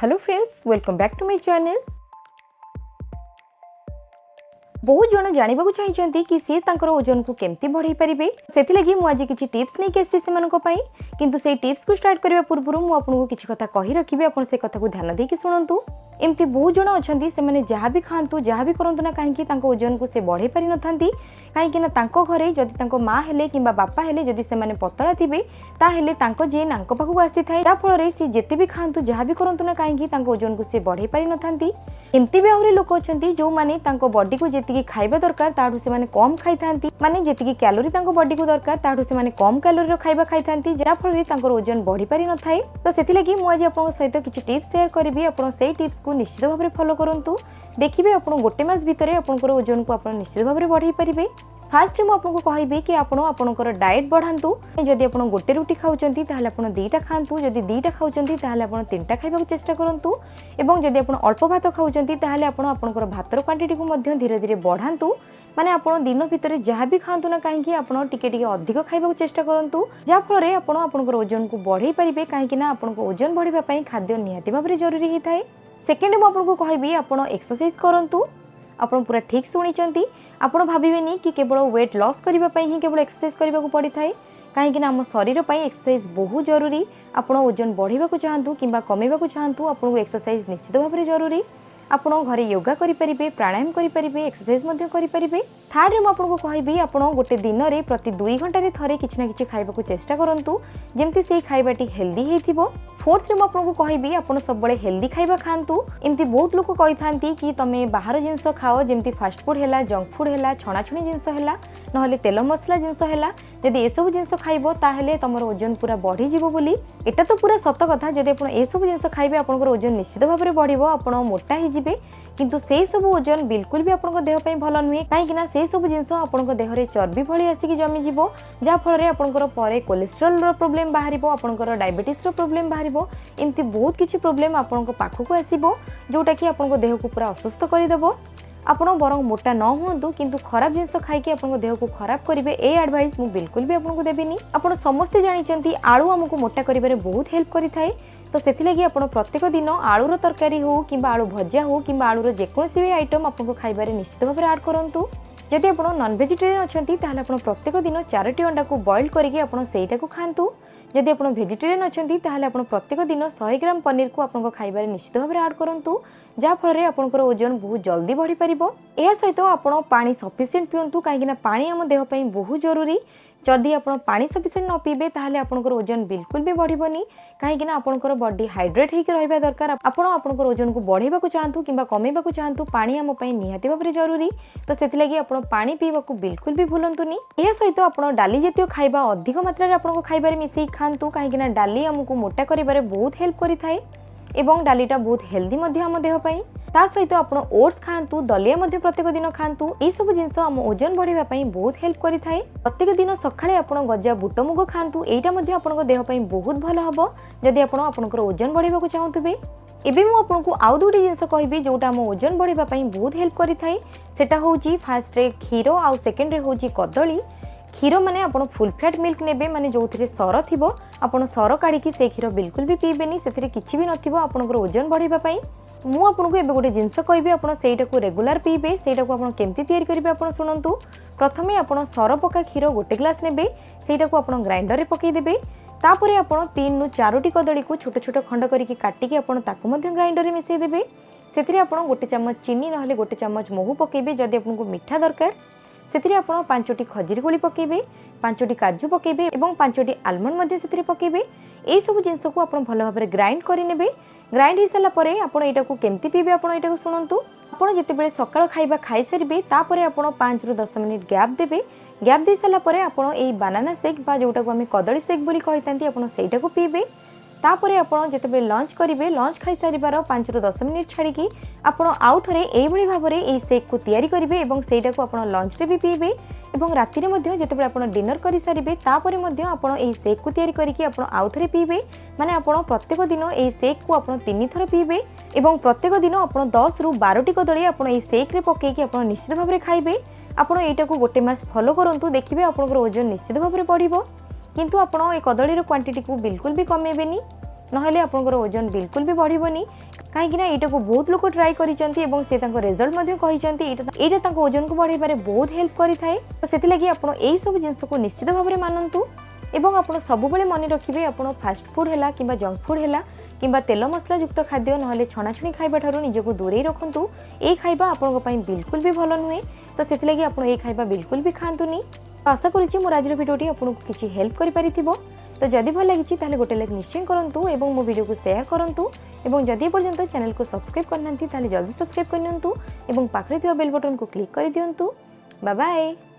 Hello friends, welcome back to my channel. बहुत जन जानवा चाहिए कि सी ओजन को केमती बढ़ाई पारे से लगी मुझे आज किसी टिप्स नहीं आसी किंतु से टिप्स को स्टार्ट करने पूर्व मुझे किसी कथा कही रखी आप से कथा को ध्यान देकी शुणु। एमती बहुत जन अच्छा से जहाँ भी खातु जहाँ भी करूँ ना कहीं ओजन को से बढ़ाई पारि न कहीं घरे जदि माँ हेले कि बापा हेले जदि से पतला थे ताहेले जी नाक पाखक आसी था जहाँफल सी जिते भी खातु जहाँ भी करूँ ना कहीं ओजन को से बढ़ाई पारि न एमती भी आहरी लोक अच्छा जो मैंने बॉडी को जी खाଇବା दरकार ताठू से माने कम खाई थांती माने जेतिकी कैलोरी तांको बॉडी को दरकार ताठू से माने कम कैलोरी रो खाଇବା खाई थांती जहाँ फल तांकर ओजन बढ़ी पारि न थाए। तो सेति लगी मु आज आपन सहित किछि टिप्स शेयर करबी। आपन सेही टिप्स को निश्चित भाबरे फॉलो करंतु, देखिबे आपन गोटे मास भितरे आपनकर ओजन को आपन निश्चित भाबरे बढ़ाई परिबे। फास्ट मु आपको कहबी कि आपनकर डाएट बढ़ातु। जदि आप गोटे रुटी खाउचंती ताहले आपन दीटा खातु, जदि दीटा खाउचंती ताहले आपन तीनटा खाइबा को चेष्टा करंतु एवं जदि आपन अल्प भात खाउचंती ताहले आपनकर भातर क्वांटिटी को मध्य धीरे धीरे बढ़ातु। माने आपन दिन भितर जहाँ भी खातु ना कहीं आपन टिके टिके अधिक खाइबा को चेष्टा करंतु जहाँ फल आपनकर ओजन को बढ़ाई पारिबे कहीं आपन ओजन बढ़िबा पई खाद्य निहाती भाबरे जरूरी होता है। सेकेंड मु आपको कहबी आपन एक्सरसाइज करंतु। आपन पूरा ठीक शुणी आपन भाविबेनी कि केवल वेट लॉस करबा पई ही केवल एक्सरसाइज करबा को पड़ी थाए कहीं आम शरीर पर एक्सरसाइज बहुत जरूरी। आपन ओजन बढ़ावा को चाहतु कि कमेवा को चाहतु आपको एक्सरसाइज निश्चित भाव में जरूरी। आपन घरे योगा करें, प्राणायाम करें, एक्सरसाइज करें। थर्ड में आपको कहबी आपन गोटे दिन में प्रति 2 घंटे थे किसी ना कि खाइबा को चेष्टा करंतु जेमती से खाइबाटी हेल्दी हेथिबो। फोर्थ रे आपको कहबी आपन सब हेल्दी खाइबा खातु। एमती बहुत लोग कही था कि तुम बाहर जिनस खाओ जमती फास्ट फूड है, जंक फूड है, छणाछुणी जिनस है ना तेल मसला जिनस है जदि ये सब जिनस खाइबो ताहेले तुम ओजन पूरा बढ़ी जीवो बोली। एटा तो पूरा सत कथा। जदि आप ये सब जिनस खाइबे आपनकर ओजन निश्चित भाव में बढ़िबो, आपन मोटा हो जिवे किंतु से सब ओजन बिल्कुल भी आपन देह पे भल नुहे कहीं से सब जिनस आपन देह में चर्बी भली आसिक जमी जीवो जहाँ फल आपनकर परे कोलेस्ट्रॉल प्रॉब्लम बाहर, आपनकर डायबिटीज प्रॉब्लम बाहर, एमती बहुत किसी प्रॉब्लम आपन पाखक आसो जोटा कि आपन देह को पूरा असुस्थ करदेव। आपन बरं मोटा न हुंतु किंतु खराब जिनस खाइके आपन देह को खराब करेंगे ए एडवाइस मु बिल्कुल भी आपको देबेनी। आपन समस्ते जानिचंती आलू हमको मोटा करिबारे बहुत हेल्प करिथाए। तो सेति लगी आपन प्रत्येक दिन आलूर तरकारी हो कि आलू भजा हो कि आलूर जेकोसी भी आइटम आपको खाइबारे निश्चित भाव में ऐड करंतु। जदि आप नॉन वेजिटेरियन अच्छी ताहले आपन प्रत्येक दिन 4टी अंडा को बॉइल करके आपन सेटा को खातु। जदि आप वेजिटेरियन अच्छी ताहले आपन प्रत्येक दिन 100 ग्राम पनीर को आपन खाइबारे निश्चित भाव में ऐड करंतु जहाँ फल आपनकर ओजन बहुत जल्दी बढ़ी पारिबो। या सहित आपन पानी सफिशिएंट पियंतु कहीं पानी आम देह ପାଇଁ बहुत जरूरी। जदि आपन पानी सफिशिएंट न पीबे ताहले आपनकर ओजन बिल्कुल भी बढ़िबोनी कहीं आपनकर बॉडी हाइड्रेट होकर रहिबा दरकार। आपनकर ओजन को बढ़ाइबा को चाहतु कि कमेबा को चाहतु पानी आम ପାଇଁ निहाती भाव में जरूरी। तो सेति लगी आपन पानी पीबा को बिल्कुल भी भूलंतुनी। या सहित आपन डाली जातीय खाइबा अधिक मात्रा रे आपन खाइबारे मिसई खांतु कहीं डाली आमको मोटा करिबारे बहुत हेल्प करिथाए एवं डालीटा बहुत हेल्दी आम देह पाई। ता सहित आपन ओट्स खातु, दलिया प्रत्येक दिन खातु। ये सब जिनस आम ओजन बढ़ाइबा पई बहुत हेल्प करिथाए। प्रत्येक दिन सकाळे आपन गजा बुट मुग खातु, एटा मध्ये आपन देह पाई बहुत भल हबो जदि आपन आपनकर ओजन बढ़ाइबा को चाहतुबे। एबे मु आपनको आउ दुटी जिनस कहबी जोटा आम ओजन बढ़ाइबा पई बहुत हेल्प करिथाए। सेटा होउची फास्ट रे क्षीर आउ सेकेंड रे होउची कदली। क्षीर माने आपन फुल फैट मिल्क नेबे माने जो सर थिबो आपन सर काढ़ी से क्षीर बिल्कुल भी पीबेनी से किछि भी नथिबो आपनकर ओजन बढ़ाइबा पई। मु आपनको एबे गोटे जिनस कहबी आपन सेटा को रेगुलर पीबे। सेटा को आपन केमती तयारी करिबे आपन सुनंतु। प्रथमे आपन सर पका क्षीर गोटे ग्लास नेबे, सेटा को आपन ग्राइंडर रे पकई देबे। तापरे आपन 3 रु 4टी कदली को छोट छोट खंड करिकि काटिकि आपन ताकु मध्य ग्राइंडर रे मिसई देबे। सेतिरे आपन गोटे चम्मच चीनी नहले गोटे चम्मच महू पकेबे जदि आपनको मिठा दरकार। सेतिरे आपन 5टी खजूर गोली पकेबे, 5टी काजू पकेबे एवं 5टी आलमंड मध्ये सेतिरे पकेबे। ए सब जिनस को आपन भल भाबरे ग्राइंड करि नेबे। ग्राइंड हो सारा पर आपन एटा को केमती पीबे आपन एटा को सुनंतु। आपन जेतेबेले सकाळ खाइबा खाइ सारिबे तापरे आपन 5 रु 10 मिनिट गैप देबे। गैप दे सारा पर आपन एई बनाना शेक बा जोटा को हम कदली शेक बोली कहितांती आपन सेटा को पीबे। तापरे आपन जेतेबेले लंच करिवे लंच खाइ सारिबार 5 रु 10 मिनिट छाड़िकी आपन आउ थरे एई भली भाबरे एई शेक को तयारी करिवे एवं सेटा को आपन लंच रे भी पीबे एवं राति रे मध्ये जेतेबेले आपन डिनर करि सारिबे तापरे मध्ये आपन एई शेक को तयारी करिकी आपन आउ थरे पीबे। माने आपन प्रत्येक दिन एई शेक को आपन 3 थर पीबे एवं प्रत्येक दिन आपन 10 रु 12टी कदली आपन एई शेक रे पकेकी आपन निश्चित भाव में खाइबे। आपन एटा को गोटे मास फॉलो करंतु देखिबे आपनकर ओजन निश्चित भाव में बढ़िबो। किंतु आपन ए कदलीर क्वांटिटी को बिल्कुल भी कमेबेनी। नहेले आपनकर ओजन बिल्कुल भी बढ़िबनी कहीं यहाँ को बहुत लोग ट्राई करिसेंती से रिजल्ट यहाँ ओजन को बढ़ाइबारे बहुत हेल्प करिथाए। तो से लगी आप सब जिन को निश्चित भाव में मानतु एवं आप सब मन रखिए आप फास्ट फूड है कि जंक फूड है कि तेल मसला युक्त खाद्य ना छणाछुणी खाइबा ठारू निजको दूरे रखु। ये खाइबा आपण बिल्कुल भी भल नुहे। तो से लगी आप खाइबा बिल्कुल भी खातुनी। आशा करुँच मोर आज भिडियोटी आपको किसी हेल्प कर। तो जदि भल लगी ताले गोटे लाइक निश्चय करूँ और मो वीडियो को शेयर करूँ और जदि पर्यंत चैनल को सब्सक्राइब करना जल्दी सब्सक्राइब करनी और पाखरे बेल बटन को क्लिक कर दिंतु। Bye bye.